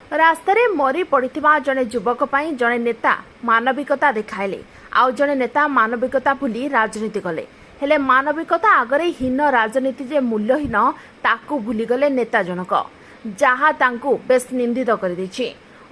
ରାସ୍ତାରେ ମରି ପଡ଼ିଥିବା ଜଣେ ଯୁବକ ପାଇଁ ଜଣେ ନେତା ମାନବିକତା ଦେଖାଇଲେ ଆଉ ଜଣେ ନେତା ମାନବିକତା ଭୁଲି ରାଜନୀତି କଲେ। ହେଲେ ମାନବିକତା ଆଗରେ ହୀନ ରାଜନୀତି ଯେ ମୂଲ୍ୟହୀନ ତାକୁ ଭୁଲିଗଲେ ନେତା ଜଣକ, ଯାହା ତାଙ୍କୁ ବେଶ୍ ନିନ୍ଦିତ କରିଦେଇଛି।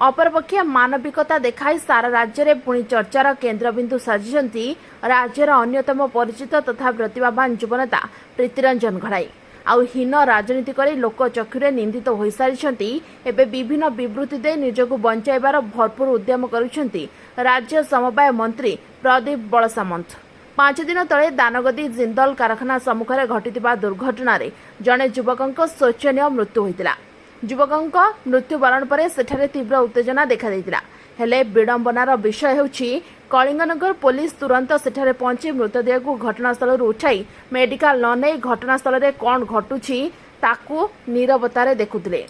ଅପରପକ୍ଷେ ମାନବିକତା ଦେଖାଇ ସାରା ରାଜ୍ୟରେ ପୁଣି ଚର୍ଚ୍ଚାର କେନ୍ଦ୍ରବିନ୍ଦୁ ସାଜିଛନ୍ତି ରାଜ୍ୟର ଅନ୍ୟତମ ପରିଚିତ ତଥା ପ୍ରତିଭାବାନ ଯୁବନେତା ପ୍ରୀତିରଞ୍ଜନ ଘଡ଼ାଇ। ଆଉ ହୀନ ରାଜନୀତି କରି ଲୋକ ଚକ୍ଷୁରେ ନିନ୍ଦିତ ହୋଇସାରିଛନ୍ତି। ଏବେ ବିଭିନ୍ନ ବିବୃତ୍ତି ଦେଇ ନିଜକୁ ବଞ୍ଚାଇବାର ଭରପୁର ଉଦ୍ୟମ କରୁଛନ୍ତି ରାଜ୍ୟ ସମବାୟ ମନ୍ତ୍ରୀ ପ୍ରଦୀପ ବଳସାମନ୍ତ। 5 ଦିନ ତଳେ ଦାନଗଦି ଜିନ୍ଦଲ କାରଖାନା ସମ୍ମୁଖରେ ଘଟିଥିବା ଦୁର୍ଘଟଣାରେ ଜଣେ ଯୁବକଙ୍କ ଶୋଚନୀୟ ମୃତ୍ୟୁ ହୋଇଥିଲା। ଯୁବକଙ୍କ ମୃତ୍ୟୁବରଣ ପରେ ସେଠାରେ ତୀବ୍ର ଉତ୍ତେଜନା ଦେଖାଦେଇଥିଲା। ହେଲେ ବିଡ଼ମ୍ବନାର ବିଷୟ ହେଉଛି କଳିଙ୍ଗନଗର ପୋଲିସ ତୁରନ୍ତ ସେଠାରେ ପହଞ୍ଚି ମୃତଦେହକୁ ଘଟଣାସ୍ଥଳରୁ ଉଠାଇ ମେଡିକାଲ ନ ନେଇ ଘଟଣାସ୍ଥଳରେ କ'ଣ ଘଟୁଛି ତାକୁ ନୀରବତାରେ ଦେଖୁଥିଲେ।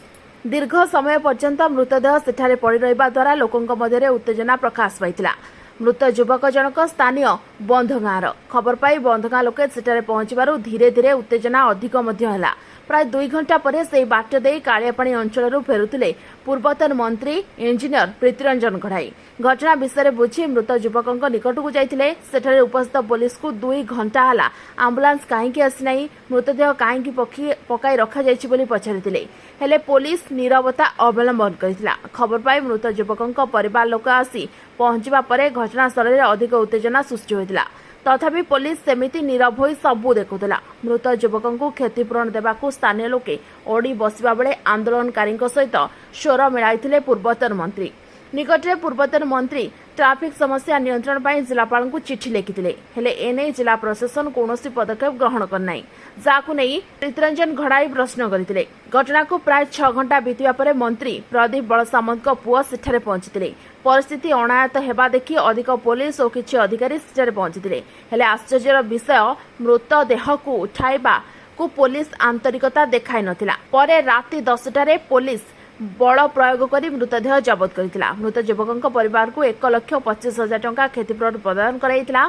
ଦୀର୍ଘ ସମୟ ପର୍ଯ୍ୟନ୍ତ ମୃତଦେହ ସେଠାରେ ପଡ଼ି ରହିବା ଦ୍ୱାରା ଲୋକଙ୍କ ମଧ୍ୟରେ ଉତ୍ତେଜନା ପ୍ରକାଶ ପାଇଥିଲା। ମୃତ ଯୁବକ ଜଣକ ସ୍ଥାନୀୟ ବନ୍ଧଗାଁର। ଖବର ପାଇ ବନ୍ଧଗାଁ ଲୋକେ ସେଠାରେ ପହଞ୍ଚିବାରୁ ଧୀରେ ଧୀରେ ଉତ୍ତେଜନା ଅଧିକ ମଧ୍ୟ ହେଲା। ପ୍ରାୟ 2 ଘଣ୍ଟା ପରେ ସେହି ବାଟ ଦେଇ କାଳିଆପାଣି ଅଞ୍ଚଳରୁ ଫେରୁଥିଲେ ପୂର୍ବତନ ମନ୍ତ୍ରୀ ଇଞ୍ଜିନିୟର ପ୍ରୀତିରଞ୍ଜନ ଘଡ଼ାଇ। ଘଟଣା ବିଷୟରେ ବୁଝି ମୃତ ଯୁବକଙ୍କ ନିକଟକୁ ଯାଇଥିଲେ। ସେଠାରେ ଉପସ୍ଥିତ ପୋଲିସକୁ 2 ଘଣ୍ଟା ହେଲା ଆମ୍ବୁଲାନ୍ସ କାହିଁକି ଆସିନାହିଁ, ମୃତଦେହ କାହିଁକି ପକାଇ ରଖାଯାଇଛି ବୋଲି ପଚାରିଥିଲେ। ହେଲେ ପୋଲିସ ନୀରବତା ଅବଲମ୍ବନ କରିଥିଲା। ଖବର ପାଇ ମୃତ ଯୁବକଙ୍କ ପରିବାର ଲୋକ ଆସି ପହଞ୍ଚିବା ପରେ ଘଟଣାସ୍ଥଳରେ ଅଧିକ ଉତ୍ତେଜନା ସୃଷ୍ଟି ହୋଇଥିଲା। ତଥାପି ପୋଲିସ ସେମିତି ନୀରବ ହୋଇ ସବୁ ଦେଖୁଥିଲା। ମୃତ ଯୁବକଙ୍କୁ କ୍ଷତିପୂରଣ ଦେବାକୁ ସ୍ଥାନୀୟ ଲୋକେ ଓଡ଼ି ବସିବା ବେଳେ ଆନ୍ଦୋଳନକାରୀଙ୍କ ସହିତ ସ୍ୱର ମିଳାଇଥିଲେ ପୂର୍ବତନ ମନ୍ତ୍ରୀ। ନିକଟରେ ପୂର୍ବତନ ମନ୍ତ୍ରୀ ଟ୍ରାଫିକ୍ ସମସ୍ୟା ନିୟନ୍ତ୍ରଣ ପାଇଁ ଜିଲ୍ଲାପାଳଙ୍କୁ ଚିଠି ଲେଖିଥିଲେ। ହେଲେ ଏନେଇ ଜିଲ୍ଲା ପ୍ରଶାସନ କୌଣସି ପଦକ୍ଷେପ ଗ୍ରହଣ କରିନାହିଁ, ଯାହାକୁ ନେଇ ପ୍ରୀତିରଞ୍ଜନ ଘଡ଼ାଇ ପ୍ରଶ୍ନ କରିଥିଲେ। ଘଟଣାକୁ ପ୍ରାୟ 6 ଘଣ୍ଟା ବିତିବା ପରେ ମନ୍ତ୍ରୀ ପ୍ରଦୀପ ବଳସାମନ୍ତଙ୍କ ପୁଅ ସେଠାରେ ପହଞ୍ଚିଥିଲେ। ପରିସ୍ଥିତି ଅଣାୟତ୍ତ ହେବା ଦେଖି ଅଧିକ ପୋଲିସ ଓ କିଛି ଅଧିକାରୀ ସେଠାରେ ପହଞ୍ଚିଥିଲେ। ହେଲେ ଆଶ୍ଚର୍ଯ୍ୟର ବିଷୟ, ମୃତଦେହକୁ ଉଠାଇବାକୁ ପୋଲିସ ଆନ୍ତରିକତା ଦେଖାଇ ନଥିଲା। ପରେ ରାତି 10ଟାରେ ପୋଲିସ ବଳ ପ୍ରୟୋଗ କରି ମୃତଦେହ ଜବତ କରିଥିଲା। ମୃତ ଯୁବକଙ୍କ ପରିବାରକୁ 1,25,000 ଟଙ୍କା କ୍ଷତିପୂରଣ ପ୍ରଦାନ କରାଯାଇଥିଲା।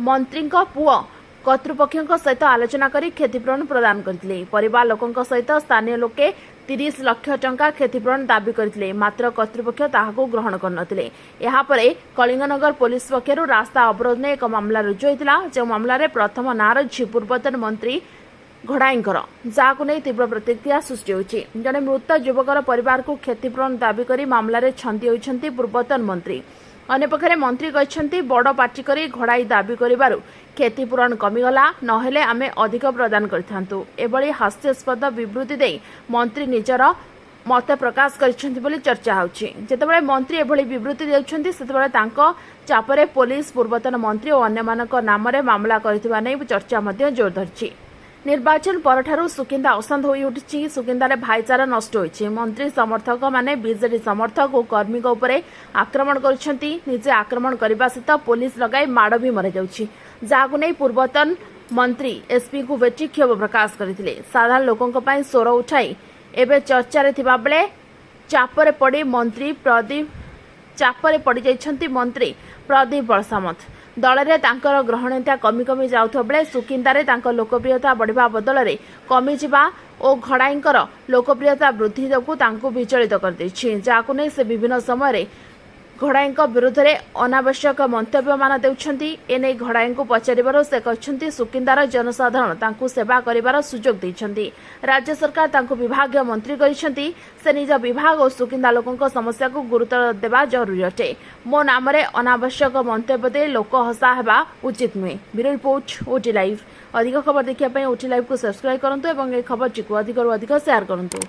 ମନ୍ତ୍ରୀଙ୍କ ପୁଅ କର୍ତ୍ତୃପକ୍ଷଙ୍କ ସହିତ ଆଲୋଚନା କରି କ୍ଷତିପୂରଣ ପ୍ରଦାନ କରିଥିଲେ। ପରିବାର ଲୋକଙ୍କ ସହିତ ସ୍ଥାନୀୟ ଲୋକେ 30 ଲକ୍ଷ ଟଙ୍କା କ୍ଷତିପୂରଣ ଦାବି କରିଥିଲେ, ମାତ୍ର କର୍ତ୍ତୃପକ୍ଷ ତାହାକୁ ଗ୍ରହଣ କରିନଥିଲେ। ଏହାପରେ କଳିଙ୍ଗନଗର ପୋଲିସ ପକ୍ଷରୁ ରାସ୍ତା ଅବରୋଧ ନେଇ ଏକ ମାମଲା ରୁଜୁ ହୋଇଥିଲା, ଯେଉଁ ମାମଲାରେ ପ୍ରଥମ ନାଁ ରହିଛି ପୂର୍ବତନ ମନ୍ତ୍ରୀ ଘଡ଼ାଇଙ୍କର, ଯାହାକୁ ନେଇ ତୀବ୍ର ପ୍ରତିକ୍ରିୟା ସୃଷ୍ଟି ହୋଇଛି। ଜଣେ ମୃତ ଯୁବକର ପରିବାରକୁ କ୍ଷତିପୂରଣ ଦାବି କରି ମାମଲାରେ ଛନ୍ଦି ହୋଇଛନ୍ତି ପୂର୍ବତନ ମନ୍ତ୍ରୀ। ଅନ୍ୟପକ୍ଷରେ ମନ୍ତ୍ରୀ କହିଛନ୍ତି, ବଡ଼ ପାଟି କରି ଘଡ଼ାଇ ଦାବି କରିବାରୁ କ୍ଷତିପୂରଣ କମିଗଲା, ନହେଲେ ଆମେ ଅଧିକ ପ୍ରଦାନ କରିଥାନ୍ତୁ। ଏଭଳି ହାସ୍ୟାସ୍ପଦ ବିବୃତ୍ତି ଦେଇ ମନ୍ତ୍ରୀ ନିଜର ମତ ପ୍ରକାଶ କରିଛନ୍ତି ବୋଲି ଚର୍ଚ୍ଚା ହେଉଛି। ଯେତେବେଳେ ମନ୍ତ୍ରୀ ଏଭଳି ବିବୃତ୍ତି ଦେଉଛନ୍ତି, ସେତେବେଳେ ତାଙ୍କ ଚାପରେ ପୋଲିସ ପୂର୍ବତନ ମନ୍ତ୍ରୀ ଓ ଅନ୍ୟମାନଙ୍କ ନାମରେ ମାମଲା କରିଥିବା ନେଇ ଚର୍ଚ୍ଚା ମଧ୍ୟ ଜୋର ଧରିଛି। ନିର୍ବାଚନ ପରଠାରୁ ସୁକିନ୍ଦା ଅଶାନ୍ତ ହୋଇ ଉଠିଛି। ସୁକିନ୍ଦାରେ ଭାଇଚାରା ନଷ୍ଟ ହୋଇଛି। ମନ୍ତ୍ରୀ ସମର୍ଥକମାନେ ବିଜେଡି ସମର୍ଥକ ଓ କର୍ମୀଙ୍କ ଉପରେ ଆକ୍ରମଣ କରୁଛନ୍ତି। ନିଜେ ଆକ୍ରମଣ କରିବା ସହିତ ପୋଲିସ ଲଗାଇ ମାଡ଼ ବି ମରାଯାଉଛି, ଯାହାକୁ ନେଇ ପୂର୍ବତନ ମନ୍ତ୍ରୀ ଏସ୍ପିଙ୍କୁ ଭେଟି କ୍ଷୋଭ ପ୍ରକାଶ କରିଥିଲେ। ସାଧାରଣ ଲୋକଙ୍କ ପାଇଁ ସ୍ୱର ଉଠାଇ ଏବେ ଚର୍ଚ୍ଚାରେ ଥିବାବେଳେ ଚାପରେ ପଡ଼ିଯାଇଛନ୍ତି ମନ୍ତ୍ରୀ ପ୍ରଦୀପ ବଳସାମନ୍ତ। ଦଳରେ ତାଙ୍କର ଗ୍ରହଣୀୟତା କମି କମି ଯାଉଥିବା ବେଳେ ସୁକିନ୍ଦାରେ ତାଙ୍କ ଲୋକପ୍ରିୟତା ବଢ଼ିବା ବଦଳରେ କମିଯିବା ଓ ଘଡ଼ାଇଙ୍କର ଲୋକପ୍ରିୟତା ବୃଦ୍ଧିକୁ ତାଙ୍କୁ ବିଚଳିତ କରିଦେଇଛି, ଯାହାକୁ ନେଇ ସେ ବିଭିନ୍ନ ସମୟରେ ଘଡ଼ାଇଙ୍କ ବିରୁଦ୍ଧରେ ଅନାବଶ୍ୟକ ମନ୍ତବ୍ୟମାନ ଦେଉଛନ୍ତି। ଏନେଇ ଘଡ଼ାଇଙ୍କୁ ପଚାରିବାରୁ ସେ କହିଛନ୍ତି, ସୁକିନ୍ଦାର ଜନସାଧାରଣ ତାଙ୍କୁ ସେବା କରିବାର ସୁଯୋଗ ଦେଇଛନ୍ତି। ରାଜ୍ୟ ସରକାର ତାଙ୍କୁ ବିଭାଗୀୟ ମନ୍ତ୍ରୀ କରିଛନ୍ତି। ସେ ନିଜ ବିଭାଗ ଓ ସୁକିନ୍ଦା ଲୋକଙ୍କ ସମସ୍ୟାକୁ ଗୁରୁତ୍ୱ ଦେବା ଜରୁରୀ ଅଟେ। ମୋ ନାମରେ ଅନାବଶ୍ୟକ ମନ୍ତବ୍ୟ ଦେଇ ଲୋକ ହସା ହେବା ଉଚିତ ନୁହେଁ। ବ୍ୟୁରୋ ରିପୋର୍ଟ, ଓଟି ଲାଇଭ୍। ଅଧିକ ଖବର ଦେଖିବା ପାଇଁ ଓଟି ଲାଇଭ୍କୁ ସବସ୍କ୍ରାଇବ୍ କରନ୍ତୁ ଏବଂ ଏହି ଖବରଟିକୁ ଅଧିକରୁ ଅଧିକ ସେୟାର କରନ୍ତୁ।